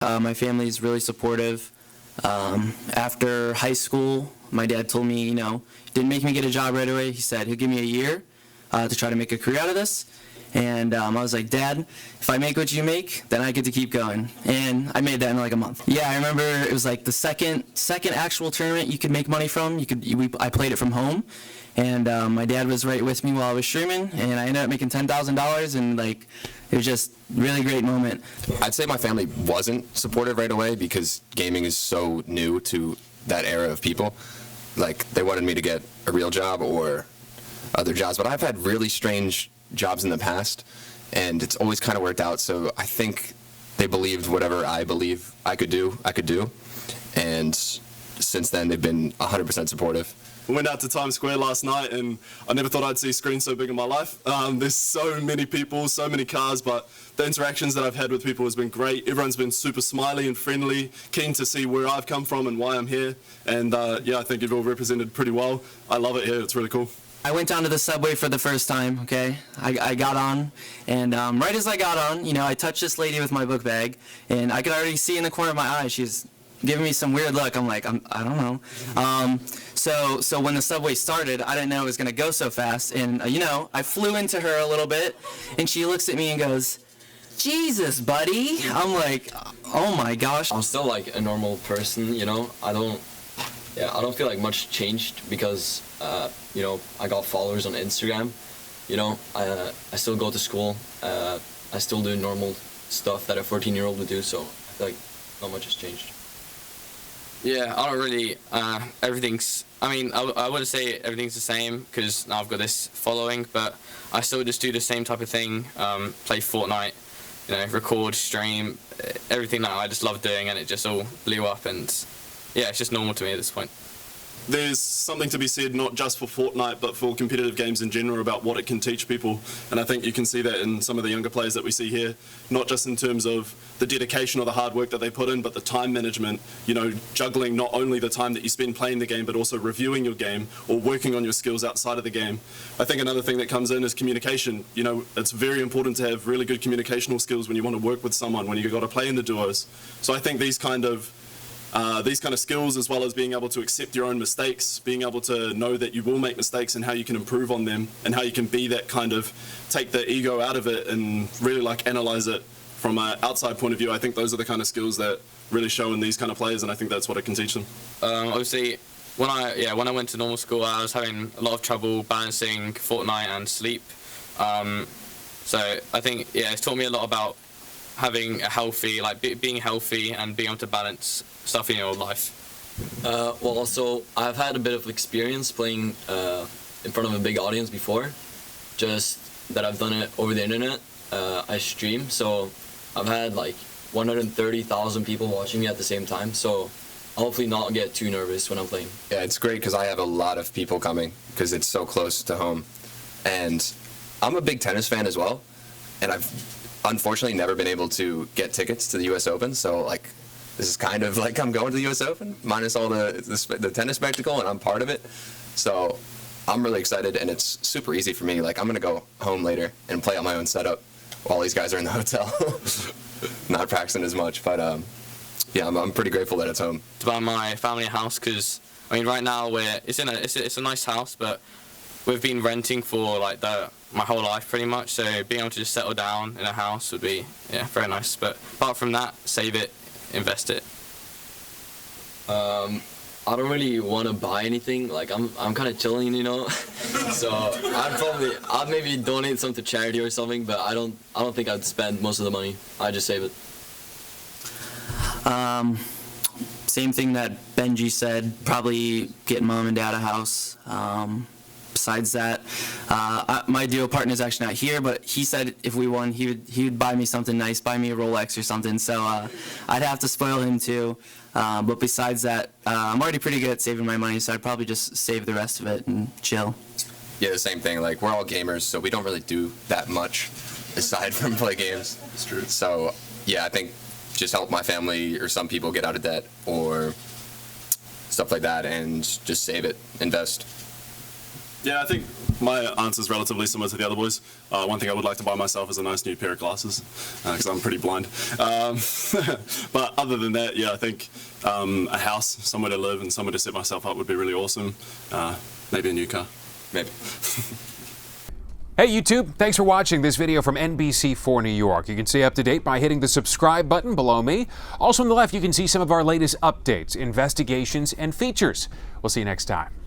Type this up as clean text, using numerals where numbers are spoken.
My family is really supportive. After high school, my dad told me, didn't make me get a job right away. He said he'll give me a year to try to make a career out of this. And I was like, Dad, if I make what you make, then I get to keep going. And I made that in like a month. Yeah, I remember it was like the second actual tournament you could make money from. I played it from home. And my dad was right with me while I was streaming. And I ended up making $10,000. And it was just a really great moment. I'd say my family wasn't supportive right away because gaming is so new to that era of people. They wanted me to get a real job or other jobs. But I've had really strange jobs in the past, and it's always kind of worked out. So I think they believed whatever I believe I could do. And since then, they've been 100% supportive. We went out to Times Square last night, and I never thought I'd see a screen so big in my life. There's so many people, so many cars, but the interactions that I've had with people has been great. Everyone's been super smiley and friendly, keen to see where I've come from and why I'm here. And yeah, I think you've all represented pretty well. I love it here. It's really cool. I went down to the subway for the first time, okay? I got on, and right as I got on, I touched this lady with my book bag, and I could already see in the corner of my eye, she's giving me some weird look. I'm like, I don't know. So when the subway started, I didn't know it was going to go so fast, and, I flew into her a little bit, and she looks at me and goes, Jesus, buddy. I'm like, oh my gosh. I'm still like a normal person, I don't feel like much changed because, I got followers on Instagram. I still go to school. I still do normal stuff that a 14-year-old would do, so I feel like not much has changed. Yeah, I don't really, I wouldn't say everything's the same because now I've got this following, but I still just do the same type of thing, play Fortnite, record, stream, everything that I just love doing, and it just all blew up, and yeah, it's just normal to me at this point. There's something to be said not just for Fortnite but for competitive games in general about what it can teach people, and I think you can see that in some of the younger players that we see here, not just in terms of the dedication or the hard work that they put in, but the time management, juggling not only the time that you spend playing the game but also reviewing your game or working on your skills outside of the game. I think another thing that comes in is communication. It's very important to have really good communicational skills when you want to work with someone, when you've got to play in the duos. So I think these kind of skills, as well as being able to accept your own mistakes, being able to know that you will make mistakes and how you can improve on them, and how you can be that kind of take the ego out of it and really analyze it from an outside point of view. I think those are the kind of skills that really show in these kind of players, and I think that's what it can teach them. Obviously, when I went to normal school, I was having a lot of trouble balancing Fortnite and sleep. So I think it's taught me a lot about having a healthy, being healthy and being able to balance stuff in your life. Also, I've had a bit of experience playing in front of a big audience before, just that I've done it over the internet. I stream, so I've had 130,000 people watching me at the same time, so I'll hopefully not get too nervous when I'm playing. Yeah, it's great because I have a lot of people coming because it's so close to home. And I'm a big tennis fan as well, and I've unfortunately never been able to get tickets to the U.S. Open, so this is kind of like I'm going to the U.S. Open, minus all the tennis spectacle, and I'm part of it. So I'm really excited, and it's super easy for me. I'm going to go home later and play on my own setup while these guys are in the hotel. Not practicing as much, but yeah, I'm pretty grateful that it's home. It's about my family house because, right now it's a nice house, but we've been renting for my whole life pretty much, so being able to just settle down in a house would be very nice. But apart from that, save it, invest it. I don't really want to buy anything. I'm kind of chilling, so I'd maybe donate some to charity or something, but I don't think I'd spend most of the money. I just save it. Same thing that Benji said, probably get mom and dad a house. Besides that, my duo partner is actually not here, but he said if we won, he would buy me something nice, buy me a Rolex or something. So I'd have to spoil him too. But besides that, I'm already pretty good at saving my money, so I'd probably just save the rest of it and chill. Yeah, the same thing. We're all gamers, so we don't really do that much aside from play games. That's true. So yeah, I think just help my family or some people get out of debt or stuff like that, and just save it, invest. Yeah, I think my answer is relatively similar to the other boys. One thing I would like to buy myself is a nice new pair of glasses, because I'm pretty blind. But other than that, yeah, I think a house, somewhere to live and somewhere to set myself up would be really awesome. Maybe a new car. Maybe. Hey YouTube, thanks for watching this video from NBC4 New York. You can stay up to date by hitting the subscribe button below me. Also on the left, you can see some of our latest updates, investigations, and features. We'll see you next time.